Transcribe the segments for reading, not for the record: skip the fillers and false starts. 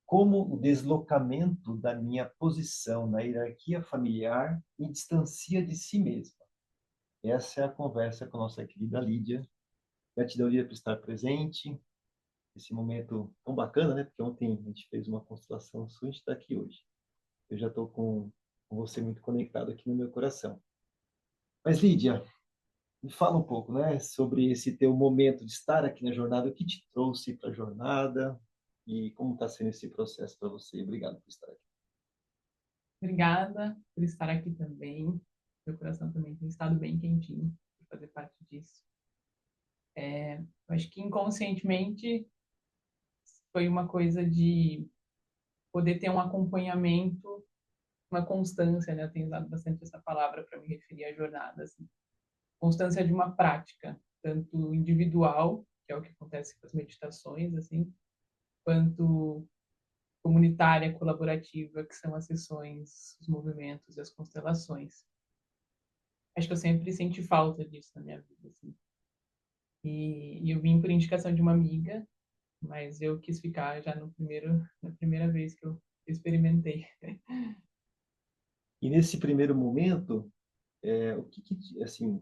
como o deslocamento da minha posição na hierarquia familiar me distancia de si mesma. Essa é a conversa com a nossa querida Lídia. Gratidão, Lídia, por estar presente. Esse momento tão bacana, né? Porque ontem a gente fez uma constelação sua, a gente está aqui hoje. Eu já estou com você muito conectado aqui no meu coração. Mas, Lídia, me fala um pouco, né, sobre esse teu momento de estar aqui na jornada, o que te trouxe para a jornada e como está sendo esse processo para você. Obrigado por estar aqui. Obrigada por estar aqui também. Meu coração também tem estado bem quentinho por fazer parte disso. Eu acho que inconscientemente foi uma coisa de poder ter um acompanhamento, uma constância, né? Eu tenho usado bastante essa palavra para me referir à jornada, assim. Constância de uma prática, tanto individual, que é o que acontece com as meditações, assim, quanto comunitária, colaborativa, que são as sessões, os movimentos e as constelações. Acho que eu sempre senti falta disso na minha vida, assim. E eu vim por indicação de uma amiga, mas eu quis ficar já na primeira vez que eu experimentei. E nesse primeiro momento, o assim,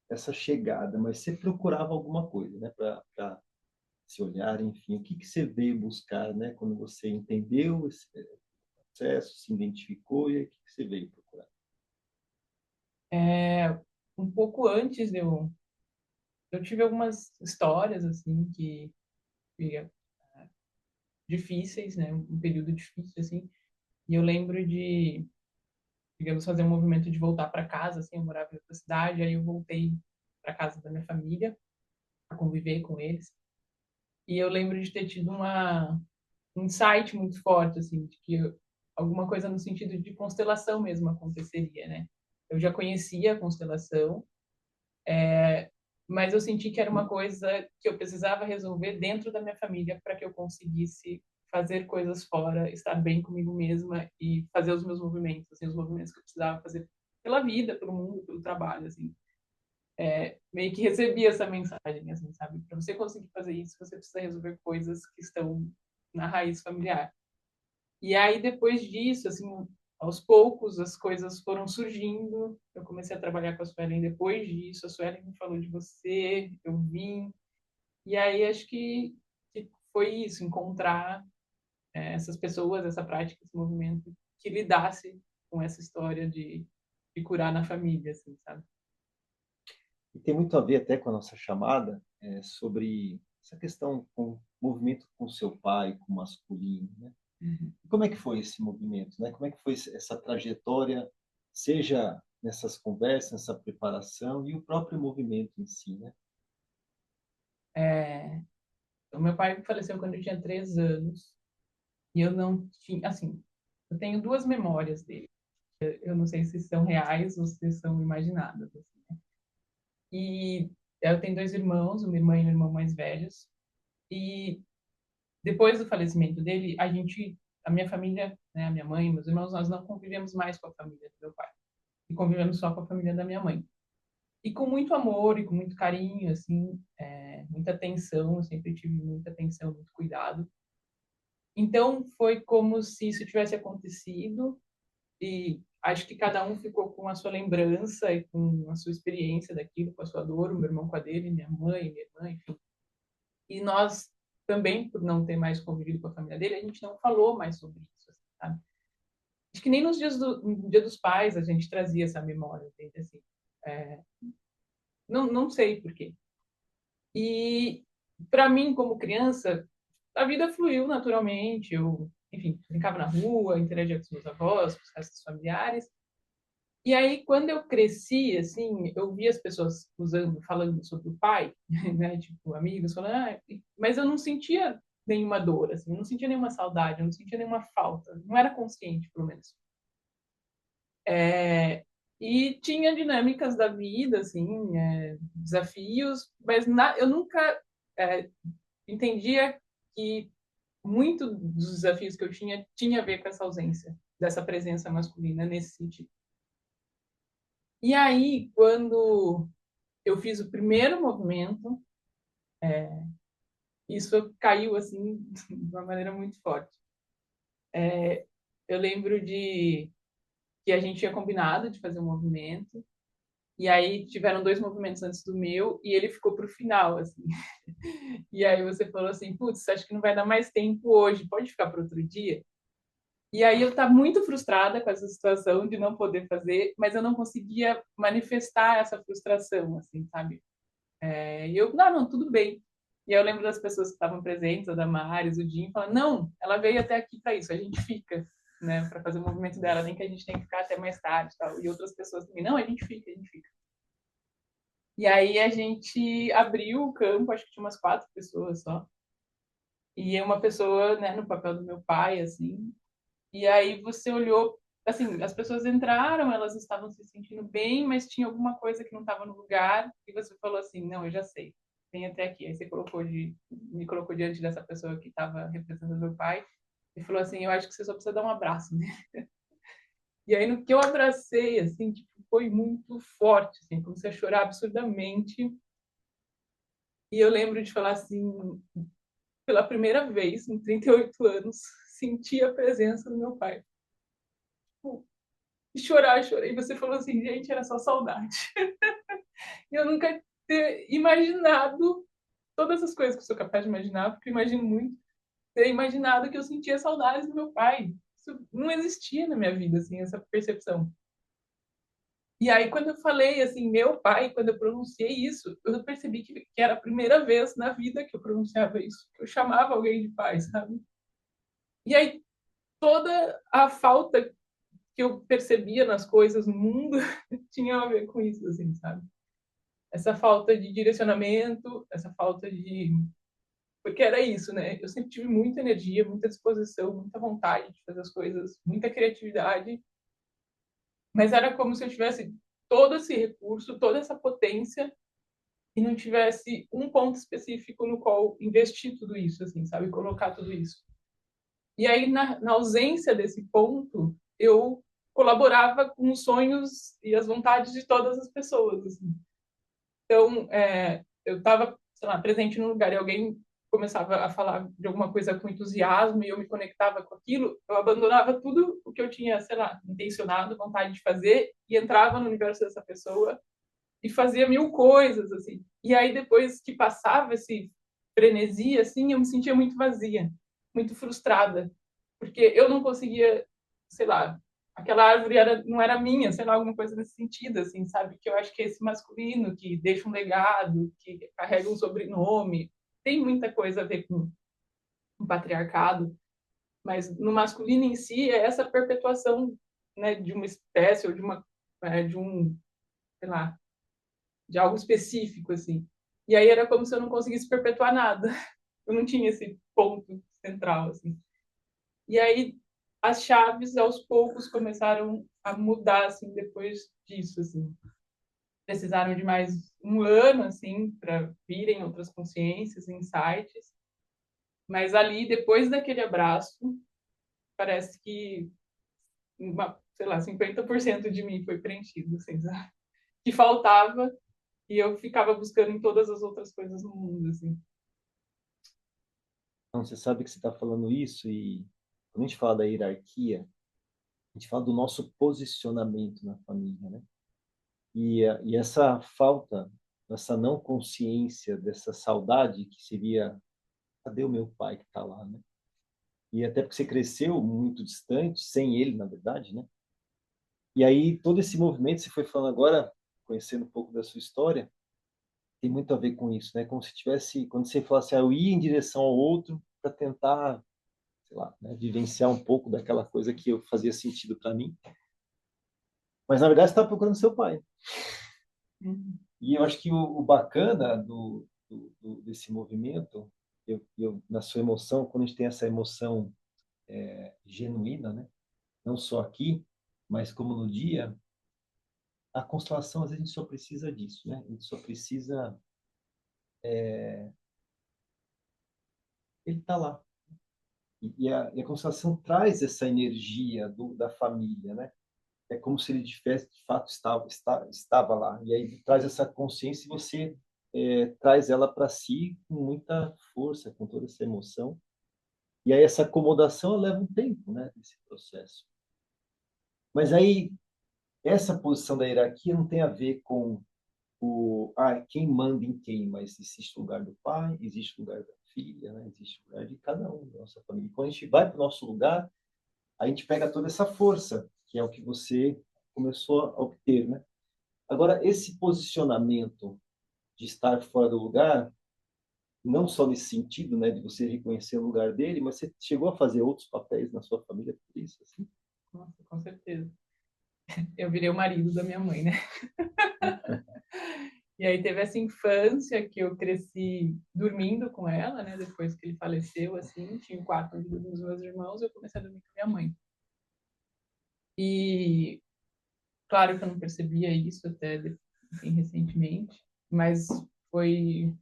essa chegada, mas você procurava alguma coisa, né, para se olhar, enfim, o que você veio buscar, né, quando você entendeu esse processo, se identificou e o que você veio procurar? Um pouco antes eu tive algumas histórias assim que difíceis, né? Um período difícil assim. E eu lembro de, digamos, fazer um movimento de voltar para casa, assim, eu morava em outra cidade, aí eu voltei para casa da minha família, a conviver com eles. E eu lembro de ter tido um insight muito forte, assim, de que alguma coisa no sentido de constelação mesmo aconteceria, né? Eu já conhecia a constelação, mas eu senti que era uma coisa que eu precisava resolver dentro da minha família para que eu conseguisse fazer coisas fora, estar bem comigo mesma e fazer os meus movimentos, assim, os movimentos que eu precisava fazer pela vida, pelo mundo, pelo trabalho, assim. Meio que recebi essa mensagem, assim, sabe? Para você conseguir fazer isso, você precisa resolver coisas que estão na raiz familiar. E aí, depois disso, assim, aos poucos, as coisas foram surgindo. Eu comecei a trabalhar com a Suelen depois disso. A Suelen me falou de você, eu vim. E aí, acho que foi isso, encontrar essas pessoas, essa prática, esse movimento, que lidasse com essa história de curar na família, assim, sabe? E tem muito a ver até com a nossa chamada, sobre essa questão com o movimento com seu pai, com o masculino, né? Uhum. E como é que foi esse movimento, né? Como é que foi essa trajetória, seja nessas conversas, nessa preparação e o próprio movimento em si, né? É, o meu pai faleceu quando eu tinha 3 anos e eu não tinha, assim, eu tenho duas memórias dele. Eu não sei se são reais ou se são imaginadas, assim. E eu tenho dois irmãos, uma irmã e um irmão mais velhos. E depois do falecimento dele, a minha família, né, a minha mãe, meus irmãos, nós não convivemos mais com a família do meu pai. E convivemos só com a família da minha mãe. E com muito amor e com muito carinho, assim, muita atenção, eu sempre tive muita atenção, muito cuidado. Então, foi como se isso tivesse acontecido e acho que cada um ficou com a sua lembrança e com a sua experiência daquilo, com a sua dor, o meu irmão com a dele, minha mãe, minha irmã, enfim. E nós também, por não ter mais convivido com a família dele, a gente não falou mais sobre isso, assim, sabe? Acho que nem no Dia dos Pais a gente trazia essa memória dele, assim. É, não sei por quê. E para mim, como criança, a vida fluiu naturalmente. Eu, enfim, brincava na rua, interagia com os meus avós, com os restos familiares. E aí, quando eu cresci, assim, eu vi as pessoas falando sobre o pai, né? Tipo, amigos falando, mas eu não sentia nenhuma dor, assim, eu não sentia nenhuma saudade, eu não sentia nenhuma falta, não era consciente, pelo menos. E tinha dinâmicas da vida, assim, desafios, mas eu nunca é, entendia que muito dos desafios que eu tinha a ver com essa ausência dessa presença masculina nesse sentido. E aí, quando eu fiz o primeiro movimento, isso caiu assim de uma maneira muito forte. Eu lembro de que a gente tinha combinado de fazer um movimento, e aí tiveram dois movimentos antes do meu, e ele ficou pro final, assim. E aí você falou assim, putz, acho que não vai dar mais tempo hoje, pode ficar para outro dia? E aí eu estava muito frustrada com essa situação de não poder fazer, mas eu não conseguia manifestar essa frustração, assim, sabe? E eu, não, não, tudo bem. E aí eu lembro das pessoas que estavam presentes, a Damares, o Jim, falando, não, ela veio até aqui para isso, a gente fica, né, para fazer o movimento dela, nem que a gente tem que ficar até mais tarde, tal. E outras pessoas também, não, a gente fica, a gente fica. E aí a gente abriu o campo, acho que tinha umas 4 pessoas só. E uma pessoa, né, no papel do meu pai, assim. E aí você olhou, assim, as pessoas entraram, elas estavam se sentindo bem, mas tinha alguma coisa que não estava no lugar, e você falou assim, não, eu já sei, vem até aqui. Aí você me colocou diante dessa pessoa que estava representando meu pai, e falou assim, eu acho que você só precisa dar um abraço, né? E aí no que eu abracei, assim, tipo, foi muito forte, assim, comecei a chorar absurdamente. E eu lembro de falar assim, pela primeira vez em 38 anos, senti a presença do meu pai. Tipo, e chorar, chorei. E você falou assim, gente, era só saudade. E eu nunca ter imaginado todas essas coisas que eu sou capaz de imaginar, porque eu imagino muito, ter imaginado que eu sentia saudades do meu pai. Isso não existia na minha vida, assim, essa percepção. E aí, quando eu falei, assim, meu pai, quando eu pronunciei isso, eu percebi que era a primeira vez na vida que eu pronunciava isso, que eu chamava alguém de pai, sabe? E aí, toda a falta que eu percebia nas coisas no mundo tinha a ver com isso, assim, sabe? Essa falta de direcionamento, essa falta de. Porque era isso, né? Eu sempre tive muita energia, muita disposição, muita vontade de fazer as coisas, muita criatividade, mas era como se eu tivesse todo esse recurso, toda essa potência e não tivesse um ponto específico no qual investir tudo isso, assim, sabe? Colocar tudo isso. E aí, na ausência desse ponto, eu colaborava com os sonhos e as vontades de todas as pessoas, assim. Então, eu estava, sei lá, presente num lugar e alguém começava a falar de alguma coisa com entusiasmo e eu me conectava com aquilo, eu abandonava tudo o que eu tinha, sei lá, intencionado, vontade de fazer e entrava no universo dessa pessoa e fazia mil coisas, assim. E aí, depois que passava esse frenesi, assim, eu me sentia muito vazia, muito frustrada, porque eu não conseguia, sei lá, aquela árvore não era minha, sei lá, alguma coisa nesse sentido, assim, sabe? Que eu acho que é esse masculino que deixa um legado, que carrega um sobrenome, tem muita coisa a ver com o patriarcado, mas no masculino em si é essa perpetuação, né, de uma espécie ou de um, sei lá, de algo específico, assim. E aí era como se eu não conseguisse perpetuar nada. Eu não tinha esse ponto central, assim. E aí as chaves aos poucos começaram a mudar assim depois disso, assim. Precisaram de mais um ano assim para virem outras consciências, insights, mas ali depois daquele abraço, parece que sei lá, 50% de mim foi preenchido, assim, sabe? Que faltava e eu ficava buscando em todas as outras coisas no mundo, assim. Então, você sabe que você está falando isso e quando a gente fala da hierarquia, a gente fala do nosso posicionamento na família, né? E essa falta, essa não consciência dessa saudade que seria, cadê o meu pai que está lá, né? E até porque você cresceu muito distante, sem ele, na verdade, né? E aí todo esse movimento, você foi falando agora, conhecendo um pouco da sua história, tem muito a ver com isso, né? Como se tivesse, quando você falasse, eu ia em direção ao outro para tentar, sei lá, né, vivenciar um pouco daquela coisa que eu fazia sentido para mim, mas na verdade você estava procurando seu pai. Uhum. E eu acho que o bacana desse movimento, na sua emoção, quando a gente tem essa emoção genuína, né? Não só aqui, mas como no dia, a constelação, às vezes, a gente só precisa disso, né? A gente só precisa. Ele está lá. E a constelação traz essa energia da família, né? É como se ele de fato estava lá. E aí traz essa consciência e você traz ela para si com muita força, com toda essa emoção. E aí essa acomodação leva um tempo, né, esse processo. Mas aí essa posição da hierarquia não tem a ver com quem manda em quem, mas existe o lugar do pai, existe o lugar da filha, né? Existe o lugar de cada um da nossa família. Quando a gente vai para o nosso lugar, a gente pega toda essa força, que é o que você começou a obter, né? Agora, esse posicionamento de estar fora do lugar, não só nesse sentido, né, de você reconhecer o lugar dele, mas você chegou a fazer outros papéis na sua família por isso, assim? Nossa, com certeza. Eu virei o marido da minha mãe, né? E aí teve essa infância que eu cresci dormindo com ela, né? Depois que ele faleceu, assim, tinha um quarto onde dormiam os meus irmãos, eu comecei a dormir com minha mãe. E claro que eu não percebia isso até, enfim, recentemente, mas foi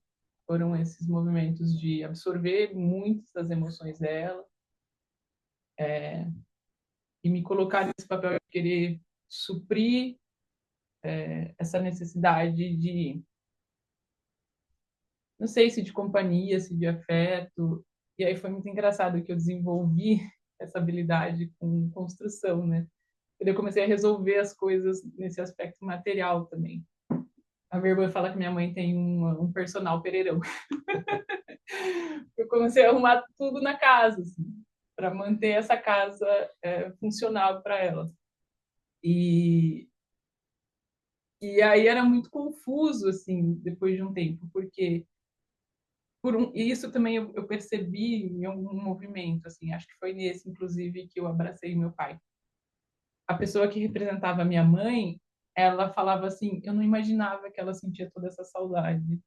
foram esses movimentos de absorver muitas das emoções dela e me colocar nesse papel de querer suprir essa necessidade de, não sei se de companhia, se de afeto. E aí foi muito engraçado que eu desenvolvi essa habilidade com construção, né? Eu comecei a resolver as coisas nesse aspecto material também. A minha irmã fala que minha mãe tem um personal pereirão. Eu comecei a arrumar tudo na casa, assim, para manter essa casa funcional para ela. E, e aí era muito confuso, assim, depois de um tempo, porque e isso também eu percebi em algum movimento, assim, acho que foi nesse, inclusive, que eu abracei meu pai. A pessoa que representava a minha mãe, ela falava assim, eu não imaginava que ela sentia toda essa saudade,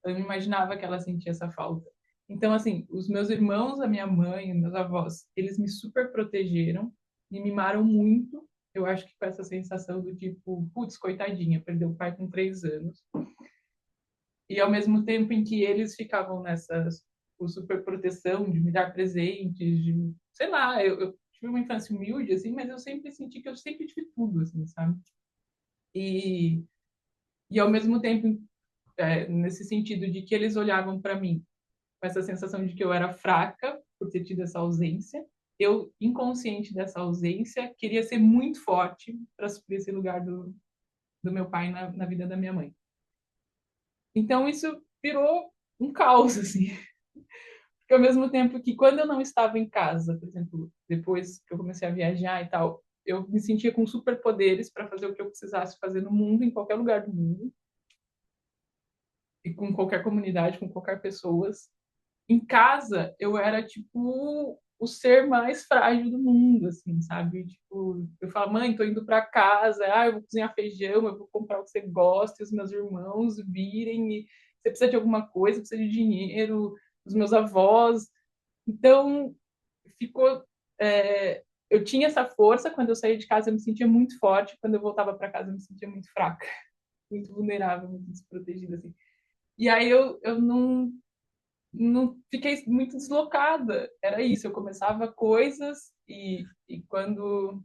eu não imaginava que ela sentia essa falta. Então, assim, os meus irmãos, a minha mãe, meus avós, eles me super protegeram, me mimaram muito. Eu acho que com essa sensação do tipo, putz, coitadinha, perdeu o pai com 3 anos. E ao mesmo tempo em que eles ficavam nessa super proteção de me dar presentes, de, sei lá, eu tive uma infância humilde, assim, mas eu sempre senti que eu sempre tive tudo, assim, sabe? E, e ao mesmo tempo, nesse sentido de que eles olhavam para mim com essa sensação de que eu era fraca por ter tido essa ausência, eu, inconsciente dessa ausência, queria ser muito forte para suprir esse lugar do meu pai na vida da minha mãe. Então, isso virou um caos, assim. Porque ao mesmo tempo que quando eu não estava em casa, por exemplo, depois que eu comecei a viajar e tal, eu me sentia com superpoderes para fazer o que eu precisasse fazer no mundo, em qualquer lugar do mundo, e com qualquer comunidade, com qualquer pessoa. Em casa, eu era, tipo, o ser mais frágil do mundo, assim, sabe? Tipo, eu falo, mãe, tô indo para casa, eu vou cozinhar feijão, eu vou comprar o que você gosta, e os meus irmãos virem, e você precisa de alguma coisa, precisa de dinheiro, os meus avós. Então, ficou. Eu tinha essa força, quando eu saía de casa eu me sentia muito forte, quando eu voltava para casa eu me sentia muito fraca, muito vulnerável, muito desprotegida, assim. E aí eu não fiquei muito deslocada. Era isso, eu começava coisas e quando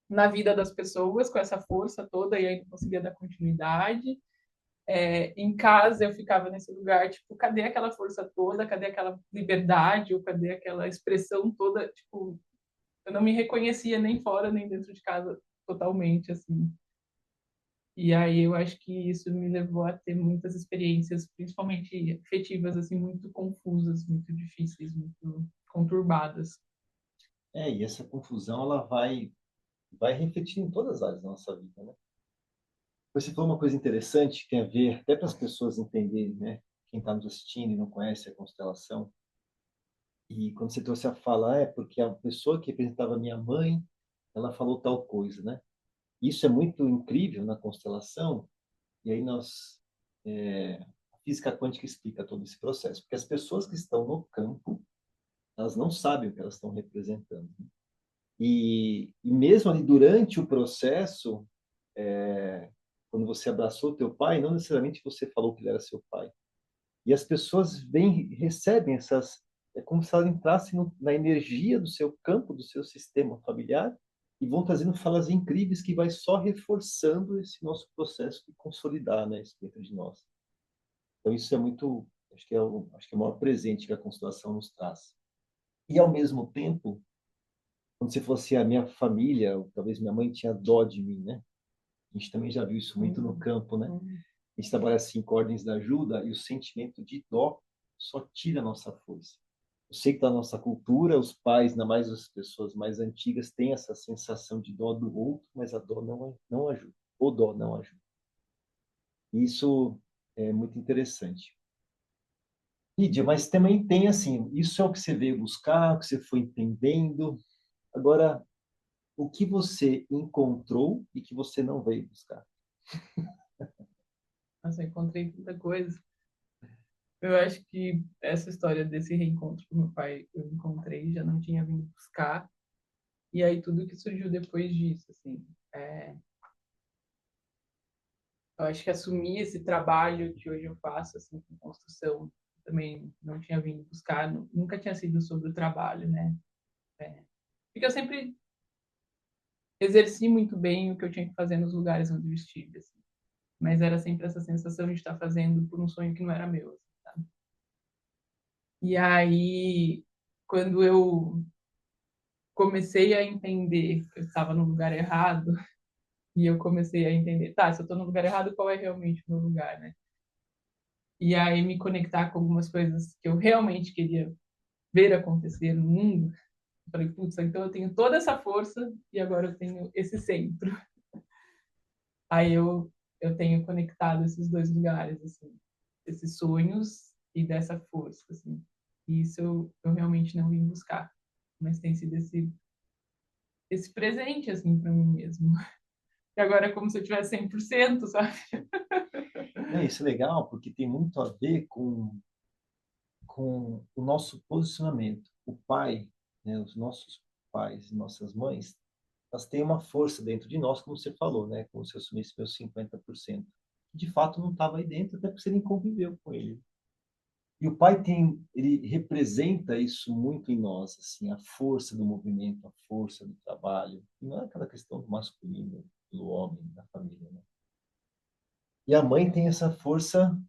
na vida das pessoas com essa força toda e aí não conseguia dar continuidade. Em casa eu ficava nesse lugar, tipo, cadê aquela força toda? Cadê aquela liberdade? Ou cadê aquela expressão toda? Tipo, eu não me reconhecia nem fora nem dentro de casa totalmente, assim. E aí eu acho que isso me levou a ter muitas experiências, principalmente afetivas, assim, muito confusas, muito difíceis, muito conturbadas. E essa confusão, ela vai refletir em todas as áreas da nossa vida, né? Você falou uma coisa interessante, que tem a ver, até para as pessoas entenderem, né? Quem está nos assistindo e não conhece a constelação. E quando você trouxe a fala, porque a pessoa que representava a minha mãe, ela falou tal coisa, né? Isso é muito incrível na constelação, e aí a física quântica explica todo esse processo, porque as pessoas que estão no campo, elas não sabem o que elas estão representando, né? E mesmo ali durante o processo, quando você abraçou teu pai, não necessariamente você falou que ele era seu pai. E as pessoas recebem essas, é como se elas entrassem na energia do seu campo, do seu sistema familiar, e vão trazendo falas incríveis que vai só reforçando esse nosso processo de consolidar, né, isso dentro de nós. Então isso é muito, acho que é o maior presente que a constelação nos traz. E, ao mesmo tempo, quando você falou assim, a minha família, ou talvez minha mãe tinha dó de mim, né? A gente também já viu isso muito no Uhum. campo, né? Uhum. A gente trabalha assim com ordens da ajuda e o sentimento de dó só tira a nossa força. Eu sei que na nossa cultura, os pais, ainda mais as pessoas mais antigas, têm essa sensação de dó do outro, mas a dó não ajuda. O dó não ajuda. Isso é muito interessante. Lídia, mas também tem assim, isso é o que você veio buscar, o que você foi entendendo. Agora, o que você encontrou e que você não veio buscar? Nossa, eu encontrei tanta coisa. Eu acho que essa história desse reencontro com meu pai, eu encontrei, já não tinha vindo buscar. E aí tudo que surgiu depois disso, assim, é, eu acho que assumir esse trabalho que hoje eu faço, assim, com construção, também não tinha vindo buscar, nunca tinha sido sobre o trabalho, né? É, porque eu sempre exerci muito bem o que eu tinha que fazer nos lugares onde eu estive, assim. Mas era sempre essa sensação de estar fazendo por um sonho que não era meu, assim, sabe? E aí, quando eu comecei a entender que eu estava no lugar errado, e eu comecei a entender, tá, se eu estou no lugar errado, qual é realmente o meu lugar, né? E aí me conectar com algumas coisas que eu realmente queria ver acontecer no mundo. Eu falei, putz, então eu tenho toda essa força e agora eu tenho esse centro. Aí eu tenho conectado esses dois lugares, assim, esses sonhos e dessa força, assim. E isso eu realmente não vim buscar, mas tem sido esse presente, assim, para mim mesmo. E agora é como se eu tivesse 100%, sabe? Não, isso é legal porque tem muito a ver com o nosso posicionamento. O pai, né, os nossos pais e nossas mães, elas têm uma força dentro de nós, como você falou, né? Como se eu assumisse meus 50%. De fato, não estava aí dentro, até porque você nem conviveu com ele. E o pai tem, ele representa isso muito em nós, assim, a força do movimento, a força do trabalho. E não é aquela questão do masculino, do homem, da família, né? E a mãe tem essa força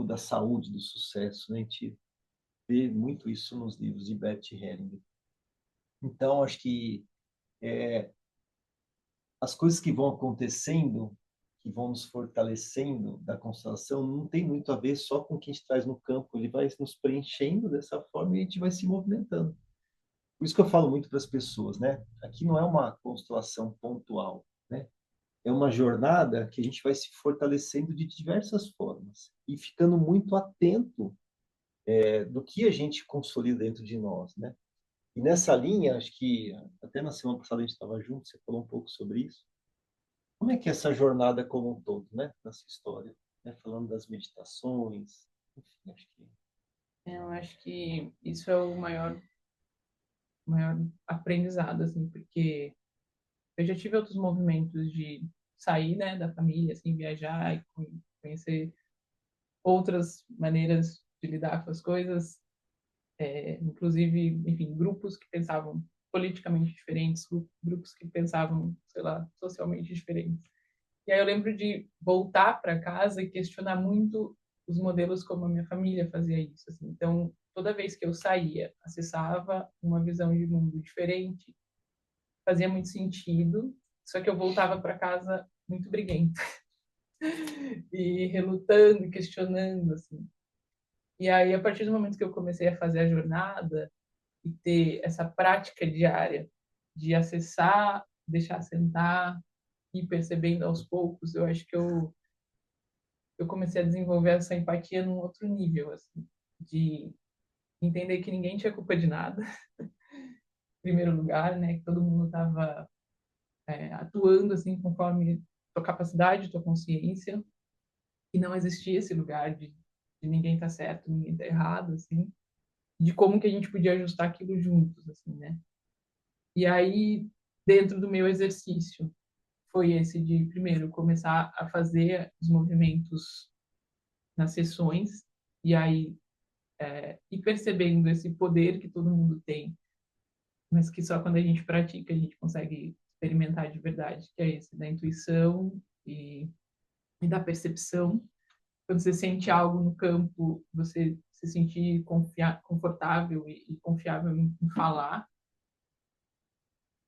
da saúde, do sucesso, né? A gente vê muito isso nos livros de Bert Hellinger. Então, acho que as coisas que vão acontecendo, que vão nos fortalecendo da constelação, não tem muito a ver só com o que a gente traz no campo. Ele vai nos preenchendo dessa forma e a gente vai se movimentando. Por isso que eu falo muito para as pessoas, né? Aqui não é uma constelação pontual, né? É uma jornada que a gente vai se fortalecendo de diversas formas e ficando muito atento do que a gente consolida dentro de nós, né? E nessa linha, acho que até na semana passada a gente estava junto, você falou um pouco sobre isso. Como é que é essa jornada como um todo, né? Nessa história, né? Falando das meditações, enfim, acho que Eu acho que isso é o maior aprendizado, assim, porque eu já tive outros movimentos de sair, né, da família, assim, viajar e conhecer outras maneiras de lidar com as coisas, inclusive, enfim, grupos que pensavam politicamente diferentes, grupos que pensavam, sei lá, socialmente diferentes. E aí eu lembro de voltar para casa e questionar muito os modelos como a minha família fazia isso, assim. Então, toda vez que eu saía, acessava uma visão de mundo diferente, fazia muito sentido, só que eu voltava para casa muito briguenta e relutando, questionando, assim. E aí, a partir do momento que eu comecei a fazer a jornada e ter essa prática diária de acessar, deixar sentar, e percebendo aos poucos, eu acho que eu comecei a desenvolver essa empatia num outro nível, assim, de entender que ninguém tinha culpa de nada, em primeiro lugar, né, que todo mundo estava atuando assim conforme tua capacidade, tua consciência, e não existia esse lugar de ninguém tá certo, ninguém tá errado, assim, de como que a gente podia ajustar aquilo juntos, assim, né? E aí, dentro do meu exercício, foi esse de, primeiro, começar a fazer os movimentos nas sessões, e aí ir percebendo esse poder que todo mundo tem, mas que só quando a gente pratica a gente consegue experimentar de verdade, que é esse da intuição e da percepção. Quando você sente algo no campo, você se sentir confortável e confiável em falar,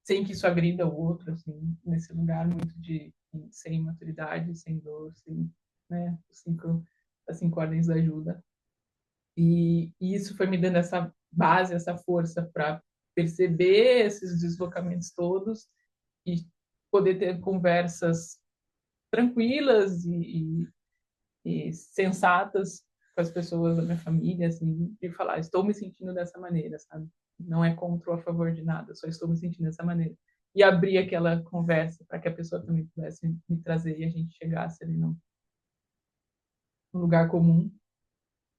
sem que isso agrida o outro, assim, nesse lugar muito de sem maturidade, sem dor, sem, né, as 5 ordens da ajuda. E isso foi me dando essa base, essa força para perceber esses deslocamentos todos e poder ter conversas tranquilas e sensatas com as pessoas da minha família, assim, e falar, estou me sentindo dessa maneira, sabe? Não é contra ou a favor de nada, só estou me sentindo dessa maneira. E abrir aquela conversa para que a pessoa também pudesse me trazer e a gente chegasse ali num lugar comum.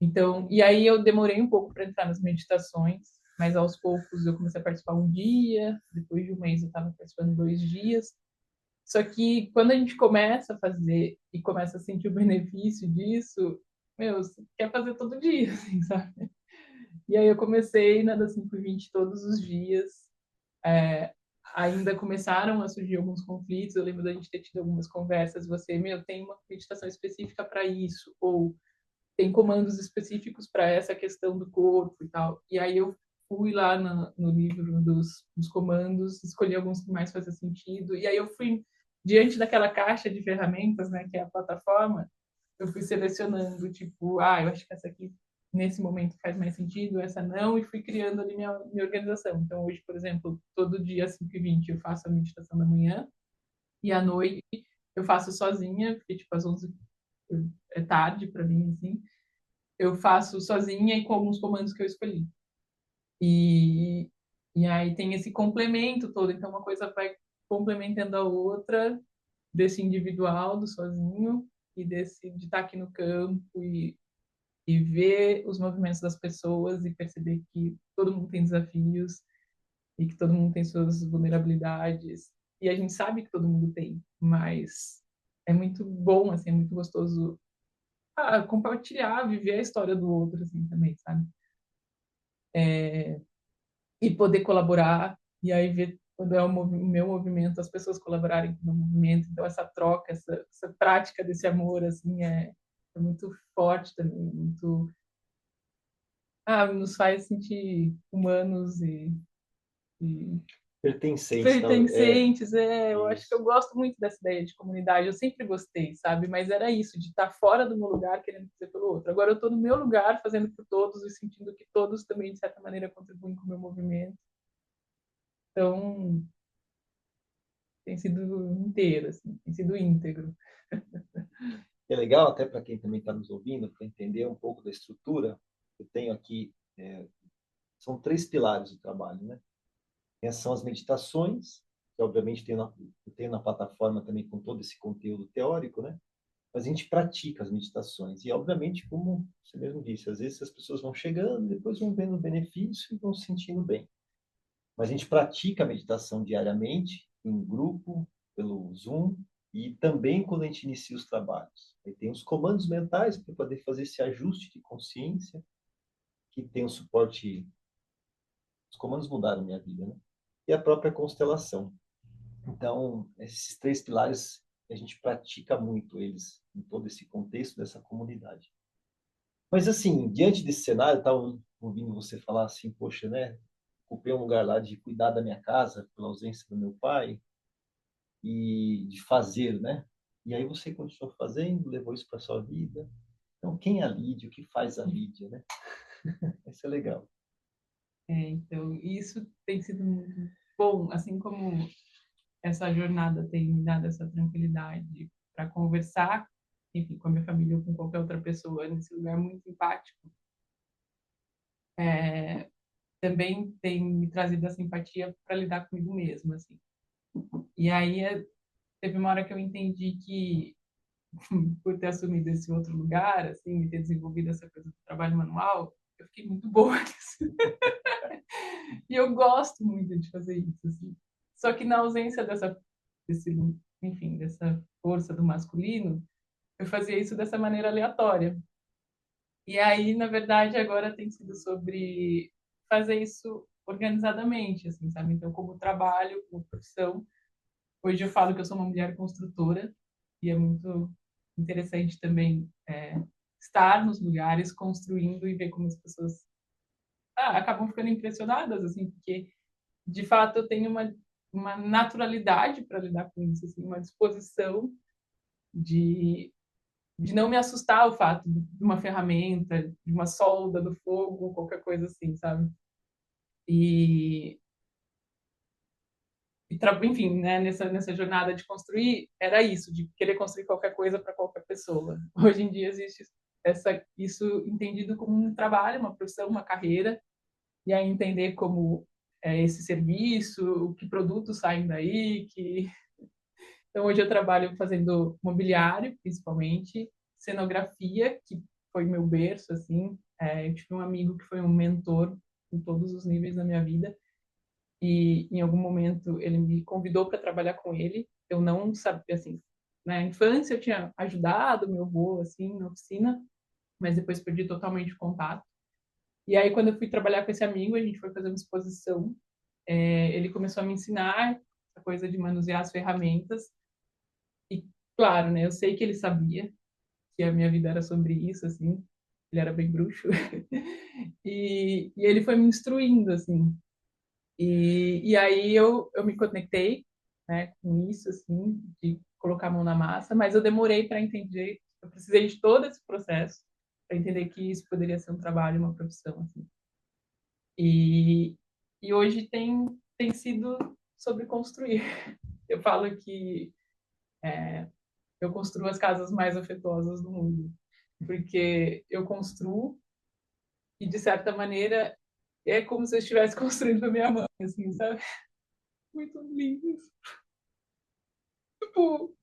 Então, e aí eu demorei um pouco para entrar nas meditações, mas aos poucos eu comecei a participar um dia, depois de um mês eu estava participando 2 dias. Só que quando a gente começa a fazer e começa a sentir o benefício disso, meu, você quer fazer todo dia, assim, sabe? E aí eu comecei na das 5h20 todos os dias. É, ainda começaram a surgir alguns conflitos. Eu lembro da gente ter tido algumas conversas. Você, meu, tem uma meditação específica para isso, ou tem comandos específicos para essa questão do corpo e tal. E aí eu fui lá no livro dos comandos, escolhi alguns que mais faziam sentido. E aí eu fui, diante daquela caixa de ferramentas, né, que é a plataforma, eu fui selecionando, tipo, eu acho que essa aqui, nesse momento, faz mais sentido, essa não, e fui criando ali minha organização. Então, hoje, por exemplo, todo dia, às 5h20, eu faço a meditação da manhã, e à noite eu faço sozinha, porque, tipo, às 11 é tarde para mim, assim, eu faço sozinha e com alguns comandos que eu escolhi. E, e aí tem esse complemento todo, então uma coisa vai complementando a outra, desse individual, do sozinho, e desse de estar aqui no campo e ver os movimentos das pessoas e perceber que todo mundo tem desafios e que todo mundo tem suas vulnerabilidades. E a gente sabe que todo mundo tem, mas é muito bom, assim, é muito gostoso compartilhar, viver a história do outro, assim, também, sabe? E poder colaborar, e aí ver quando é o meu movimento, as pessoas colaborarem com o meu movimento. Então, essa troca, essa prática desse amor, assim, é muito forte também, muito... nos faz sentir humanos e Pertencente, não, pertencentes. Eu acho que isso. eu gosto muito dessa ideia de comunidade, eu sempre gostei, sabe? Mas era isso, de estar fora do meu lugar querendo fazer pelo outro. Agora eu estou no meu lugar fazendo por todos e sentindo que todos também, de certa maneira, contribuem com o meu movimento. Então, tem sido inteiro, assim, tem sido íntegro. É legal até para quem também está nos ouvindo, para entender um pouco da estrutura. Eu tenho aqui, são 3 pilares do trabalho, né? Essas são as meditações, que obviamente eu tenho na plataforma também com todo esse conteúdo teórico, né? Mas a gente pratica as meditações. E, obviamente, como você mesmo disse, às vezes as pessoas vão chegando, depois vão vendo o benefício e vão se sentindo bem. Mas a gente pratica a meditação diariamente, em grupo, pelo Zoom, e também quando a gente inicia os trabalhos. Aí tem os comandos mentais para poder fazer esse ajuste de consciência, que tem o suporte. Os comandos mudaram minha vida, né? E a própria constelação. Então, esses 3 pilares, a gente pratica muito eles em todo esse contexto dessa comunidade. Mas, assim, diante desse cenário, eu estava ouvindo você falar assim, poxa, né? Ocupei um lugar lá de cuidar da minha casa pela ausência do meu pai e de fazer, né? E aí você continuou fazendo, levou isso para sua vida. Então, quem é a Lídia? O que faz a Lídia, né? Isso é legal. Então, isso tem sido muito bom, assim como essa jornada tem me dado essa tranquilidade para conversar, enfim, com a minha família ou com qualquer outra pessoa, nesse lugar muito empático, também tem me trazido essa empatia para lidar comigo mesma, assim. E aí teve uma hora que eu entendi que por ter assumido esse outro lugar, assim, e ter desenvolvido essa coisa do trabalho manual, eu fiquei muito boa nisso. E eu gosto muito de fazer isso, assim. Só que na ausência desse, enfim, dessa força do masculino, eu fazia isso dessa maneira aleatória. E aí, na verdade, agora tem sido sobre fazer isso organizadamente, assim, sabe? Então, como trabalho, como profissão, hoje eu falo que eu sou uma mulher construtora, e é muito interessante também estar nos lugares, construindo e ver como as pessoas acabam ficando impressionadas, assim, porque de fato eu tenho uma naturalidade para lidar com isso, assim, uma disposição de, de não me assustar ao fato de uma ferramenta, de uma solda do fogo, qualquer coisa assim, sabe? E, enfim, né, nessa jornada de construir, era isso, de querer construir qualquer coisa para qualquer pessoa. Hoje em dia existe isso entendido como um trabalho, uma profissão, uma carreira, e aí entender como esse serviço, que produtos saem daí, que... Então, hoje eu trabalho fazendo mobiliário, principalmente, cenografia, que foi meu berço, assim. Eu tive um amigo que foi um mentor em todos os níveis da minha vida, e em algum momento ele me convidou para trabalhar com ele. Eu não sabia, assim, na infância eu tinha ajudado meu avô, assim, na oficina, mas depois perdi totalmente o contato. E aí, quando eu fui trabalhar com esse amigo, a gente foi fazer uma exposição. Ele começou a me ensinar a coisa de manusear as ferramentas. E, claro, né, eu sei que ele sabia que a minha vida era sobre isso, assim. Ele era bem bruxo. E ele foi me instruindo, assim. E aí eu me conectei, né, com isso, assim, de colocar a mão na massa, mas eu demorei para entender, eu precisei de todo esse processo para entender que isso poderia ser um trabalho, uma profissão, assim. E, e hoje tem sido sobre construir. Eu falo que eu construo as casas mais afetuosas do mundo, porque eu construo e, de certa maneira, é como se eu estivesse construindo a minha mãe, assim, sabe? Muito lindo. Tipo,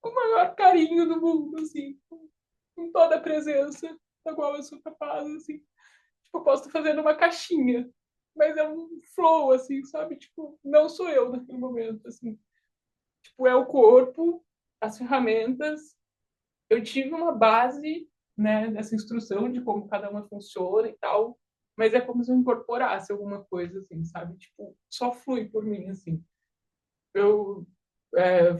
com o maior carinho do mundo, assim, com toda a presença da qual eu sou capaz, assim. Tipo, eu posso estar fazendo uma caixinha, mas é um flow, assim, sabe? Tipo, não sou eu naquele momento, assim. Tipo, é o corpo, as ferramentas. Eu tive uma base, né, dessa instrução de como cada uma funciona e tal, mas é como se eu incorporasse alguma coisa, assim, sabe? Tipo, só flui por mim, assim. Eu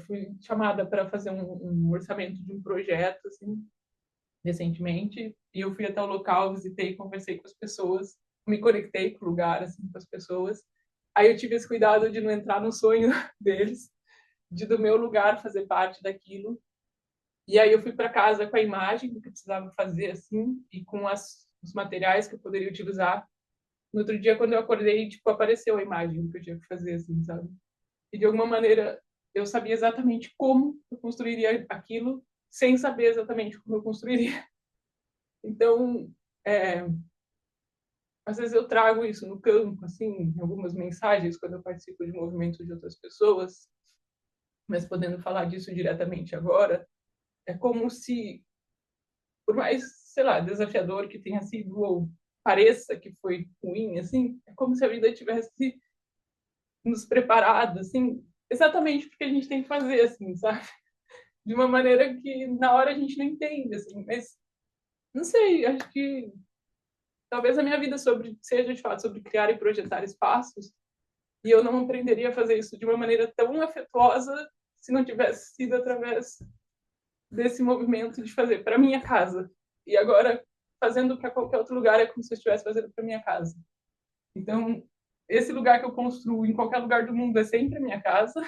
fui chamada para fazer um orçamento de um projeto, assim, recentemente, e eu fui até o local, visitei, conversei com as pessoas, me conectei com o lugar, assim, com as pessoas. Aí eu tive esse cuidado de não entrar no sonho deles, de do meu lugar fazer parte daquilo. E aí eu fui para casa com a imagem do que precisava fazer, assim, e com os materiais que eu poderia utilizar. No outro dia, quando eu acordei, tipo, apareceu a imagem do que eu tinha que fazer, assim, sabe? E de alguma maneira eu sabia exatamente como eu construiria aquilo, sem saber exatamente como eu construiria. Então, é, às vezes eu trago isso no campo, assim, em algumas mensagens, quando eu participo de movimentos de outras pessoas, mas podendo falar disso diretamente agora, é como se, por mais, sei lá, desafiador que tenha sido, ou pareça que foi ruim, assim, é como se a vida tivesse nos preparado, assim, exatamente porque a gente tem que fazer, assim, sabe? De uma maneira que na hora a gente não entende, assim, mas não sei, acho que talvez a minha vida seja de fato sobre criar e projetar espaços, e eu não aprenderia a fazer isso de uma maneira tão afetuosa se não tivesse sido através desse movimento de fazer para minha casa. E agora, fazendo para qualquer outro lugar, é como se eu estivesse fazendo para minha casa. Então, esse lugar que eu construo em qualquer lugar do mundo é sempre a minha casa.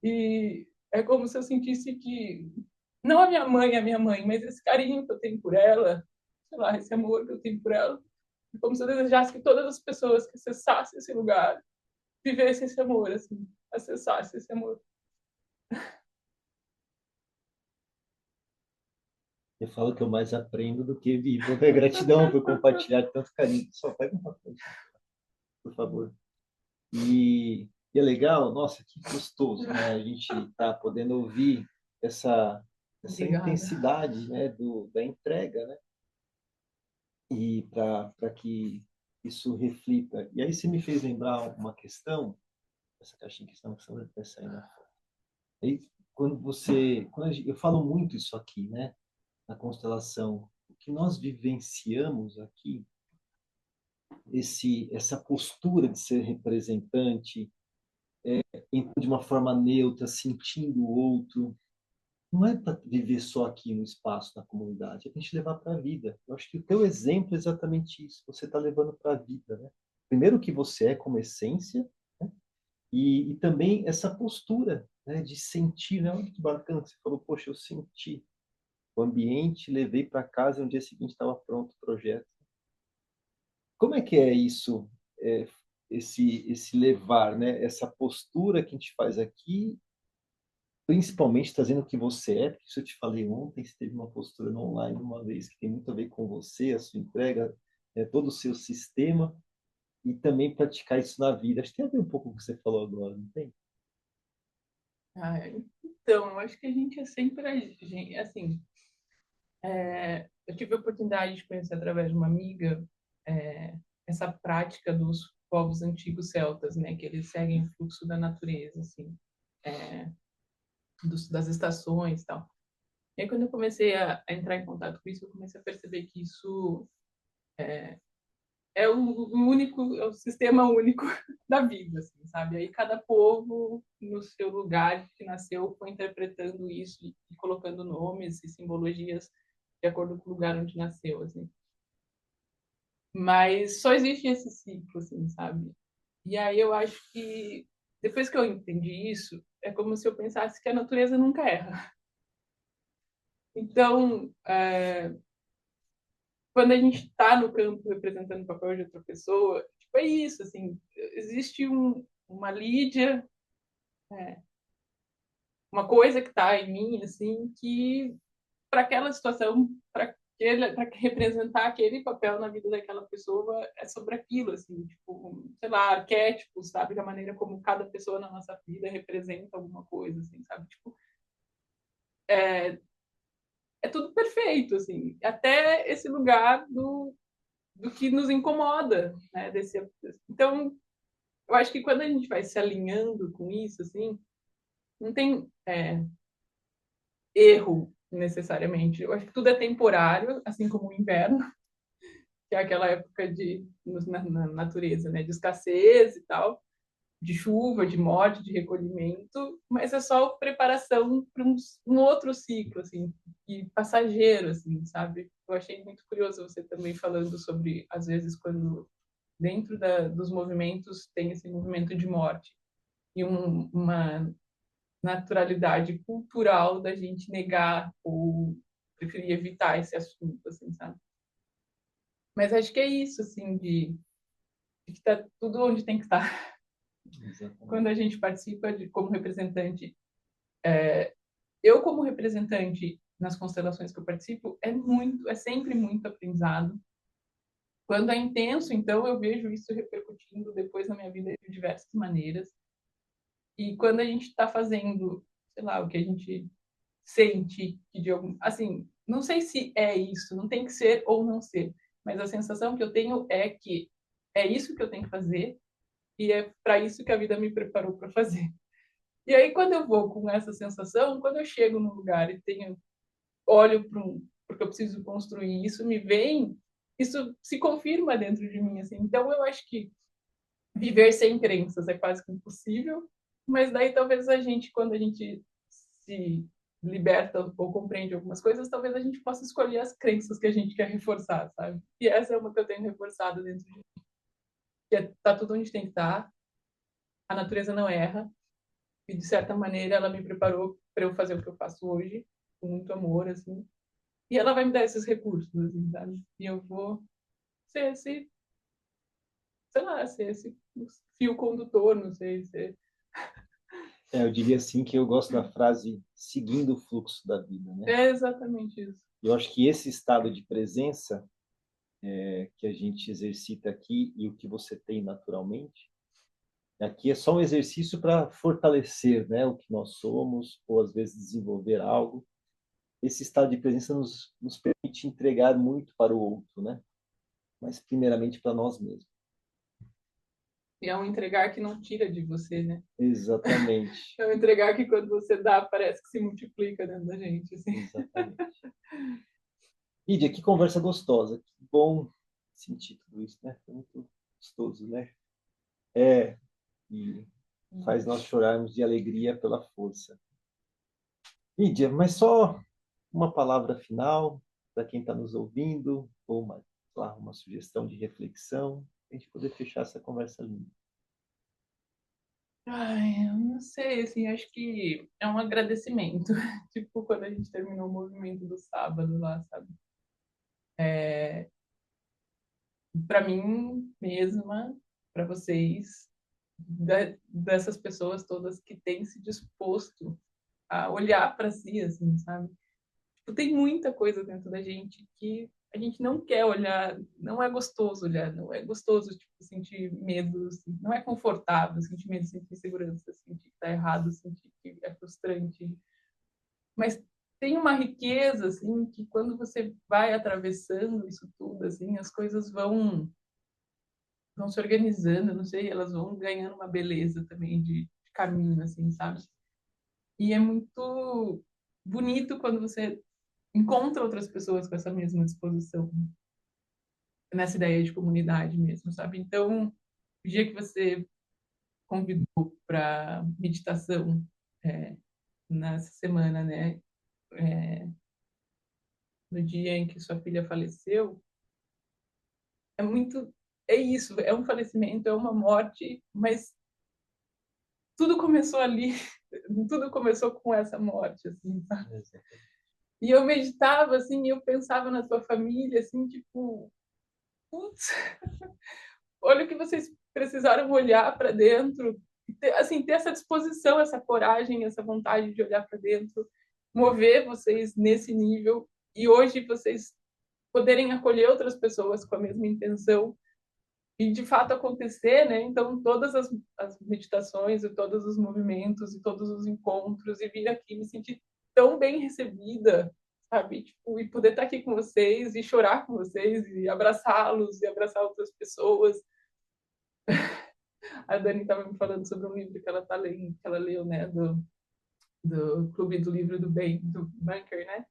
E é como se eu sentisse que, não a minha mãe, mas esse carinho que eu tenho por ela, sei lá, esse amor que eu tenho por ela, é como se eu desejasse que todas as pessoas que acessassem esse lugar vivessem esse amor, assim, acessassem esse amor. Eu falo que eu mais aprendo do que vivo. É gratidão por compartilhar tanto carinho. Só pega um papel, por favor. E é legal, nossa, que gostoso, né? A gente tá podendo ouvir essa Obrigada. intensidade, né, da entrega, né? E para que isso reflita. E aí você me fez lembrar uma questão, essa caixinha que estão vai sair na foto. Aí, eu falo muito isso aqui, né? Na constelação, o que nós vivenciamos aqui, essa postura de ser representante, de uma forma neutra, sentindo o outro, não é para viver só aqui no espaço, na comunidade, é para a gente levar para a vida. Eu acho que o teu exemplo é exatamente isso. Você está levando para a vida, né? Primeiro o que você é como essência, né? E também essa postura, né, de sentir, né? Olha que bacana que você falou, poxa, eu senti o ambiente, levei para casa e no dia seguinte estava pronto o projeto. Como é que é isso, é, esse levar, né? Essa postura que a gente faz aqui, principalmente trazendo o que você é, porque isso eu te falei ontem, você teve uma postura no online uma vez que tem muito a ver com você, a sua entrega, todo o seu sistema, e também praticar isso na vida. Acho que tem a ver um pouco com o que você falou agora, não tem? Ah, então, eu acho que a gente é sempre assim. Eu tive a oportunidade de conhecer através de uma amiga é, essa prática dos povos antigos celtas, né, que eles seguem o fluxo da natureza, assim, é, das estações, e tal. E aí, quando eu comecei a entrar em contato com isso, eu comecei a perceber que isso é o único, é o sistema único da vida, assim, sabe? Aí cada povo no seu lugar que nasceu foi interpretando isso e colocando nomes e simbologias de acordo com o lugar onde nasceu, assim. Mas só existe esse ciclo, assim, sabe? E aí eu acho que depois que eu entendi isso, é como se eu pensasse que a natureza nunca erra. Então, quando a gente está no campo representando o papel de outra pessoa, tipo, é isso, assim, existe uma Lídia, é, uma coisa que está em mim, assim, que para aquela situação, para representar aquele papel na vida daquela pessoa, é sobre aquilo, assim, tipo, sei lá, arquétipos, sabe, da maneira como cada pessoa na nossa vida representa alguma coisa, assim, sabe, tipo, é tudo perfeito, assim, até esse lugar do que nos incomoda, né, então, eu acho que quando a gente vai se alinhando com isso, assim, não tem erro necessariamente. Eu acho que tudo é temporário, assim como o inverno, que é aquela época na natureza, né, de escassez e tal, de chuva, de morte, de recolhimento, mas é só preparação para um outro ciclo, assim, e passageiro, assim, sabe? Eu achei muito curioso você também falando sobre, às vezes, quando dentro dos movimentos tem esse movimento de morte e uma naturalidade cultural da gente negar ou preferir evitar esse assunto, assim, sabe? Mas acho que é isso, assim, de que tá tudo onde tem que estar. Quando Exatamente. a gente participa como representante, eu como representante nas constelações que eu participo, é sempre muito aprendizado. Quando é intenso, então eu vejo isso repercutindo depois na minha vida de diversas maneiras. E quando a gente está fazendo, sei lá, o que a gente sente que de algum, assim, não sei se é isso, não tem que ser ou não ser, mas a sensação que eu tenho é que é isso que eu tenho que fazer e é para isso que a vida me preparou para fazer. E aí quando eu vou com essa sensação, quando eu chego num lugar e olho para porque eu preciso construir isso, me vem, isso se confirma dentro de mim, assim. Então eu acho que viver sem crenças é quase que impossível, mas daí talvez a gente, quando a gente se liberta ou compreende algumas coisas, talvez a gente possa escolher as crenças que a gente quer reforçar, sabe? E essa é uma que eu tenho reforçado dentro de mim, que tá tudo onde tem que estar, a natureza não erra, e de certa maneira ela me preparou para eu fazer o que eu faço hoje, com muito amor, assim, e ela vai me dar esses recursos, assim, sabe? E eu vou ser esse, sei lá, ser esse fio condutor, não sei, ser... Eu diria assim que eu gosto da frase seguindo o fluxo da vida, né? É exatamente isso. Eu acho que esse estado de presença que a gente exercita aqui e o que você tem naturalmente, aqui é só um exercício para fortalecer, né, o que nós somos, ou às vezes desenvolver algo. Esse estado de presença nos permite entregar muito para o outro, né? Mas primeiramente para nós mesmos. E é um entregar que não tira de você, né? Exatamente, É um entregar que quando você dá, parece que se multiplica dentro da gente, assim. exatamente. Lídia, que conversa gostosa, que bom sentir tudo isso, né? Foi muito gostoso, né? E faz nós chorarmos de alegria pela força. Lídia, mas só uma palavra final para quem está nos ouvindo, ou uma, sei lá, uma sugestão de reflexão, para a gente poder fechar essa conversa linda. Ai, eu não sei, assim, acho que é um agradecimento. Tipo, quando a gente terminou o movimento do sábado lá, sabe? Para mim mesma, para vocês, dessas pessoas todas que têm se disposto a olhar para si, assim, sabe? Tipo, tem muita coisa dentro da gente que a gente não quer olhar, não é gostoso olhar, não é gostoso, tipo, sentir medo, assim, não é confortável sentir medo, sentir insegurança, sentir que tá errado, sentir que é frustrante. Mas tem uma riqueza, assim, que quando você vai atravessando isso tudo, assim, as coisas vão se organizando, não sei, elas vão ganhando uma beleza também de caminho, assim, sabe? E é muito bonito quando você encontra outras pessoas com essa mesma disposição, nessa ideia de comunidade mesmo, sabe? Então, o dia que você convidou para meditação nessa semana, né, no dia em que sua filha faleceu, é muito, é isso, é um falecimento, é uma morte, mas tudo começou ali, tudo começou com essa morte, assim, sabe? E eu meditava, assim, e eu pensava na tua família, assim, tipo, putz, olha o que vocês precisaram olhar para dentro, ter, assim, ter essa disposição, essa coragem, essa vontade de olhar para dentro, mover vocês nesse nível e hoje vocês poderem acolher outras pessoas com a mesma intenção e de fato acontecer, né? Então todas as meditações e todos os movimentos e todos os encontros e vir aqui me sentir tão bem recebida, sabe? Tipo, e poder estar aqui com vocês e chorar com vocês e abraçá-los e abraçar outras pessoas. A Dani estava me falando sobre um livro que ela tá lendo, que ela leu, né, do Clube do Livro do Bem, do Bunker, né?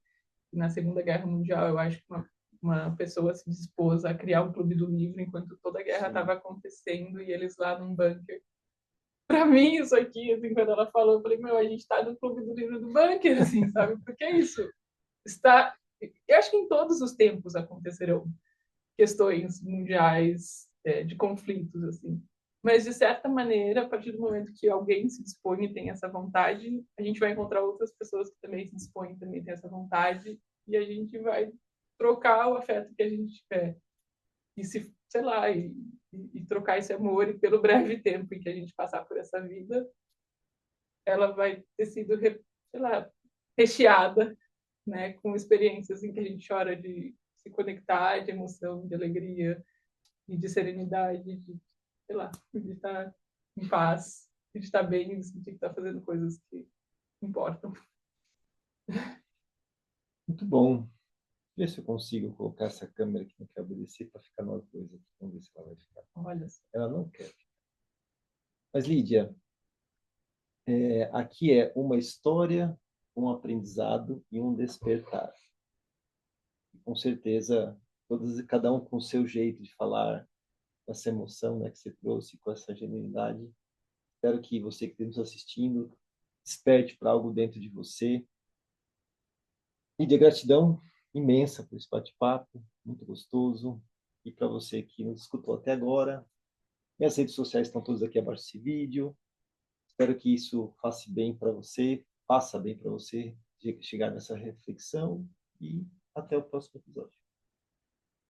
Na Segunda Guerra Mundial, eu acho que uma pessoa se dispôs a criar um clube do livro enquanto toda a guerra estava acontecendo e eles lá num bunker. Para mim, isso aqui, assim, quando ela falou, eu falei, meu, a gente está no clube do livro do bunker, assim, sabe? Porque é isso. Está... Eu acho que em todos os tempos acontecerão questões mundiais de conflitos, assim. Mas, de certa maneira, a partir do momento que alguém se dispõe e tem essa vontade, a gente vai encontrar outras pessoas que também se dispõem, também têm essa vontade, e a gente vai trocar o afeto que a gente tiver. E se, sei lá, e trocar esse amor, e pelo breve tempo em que a gente passar por essa vida, ela vai ter sido, sei lá, recheada, né, com experiências em que a gente chora de se conectar, de emoção, de alegria, e de serenidade, de, sei lá, de estar em paz, de estar bem, de sentir que está fazendo coisas que importam. Muito bom. Ver se eu consigo colocar essa câmera aqui no KBDC para ficar nós dois aqui. Vamos ver se ela vai ficar. Olha só. Ela não quer. Mas, Lídia, aqui é uma história, um aprendizado e um despertar. E, com certeza, cada um com o seu jeito de falar, com essa emoção, né, que você trouxe, com essa genuinidade. Espero que você que está nos assistindo desperte para algo dentro de você. E de gratidão imensa por esse bate-papo, muito gostoso. E para você que nos escutou até agora, minhas redes sociais estão todas aqui abaixo desse vídeo. Espero que isso faça bem para você chegar nessa reflexão e até o próximo episódio.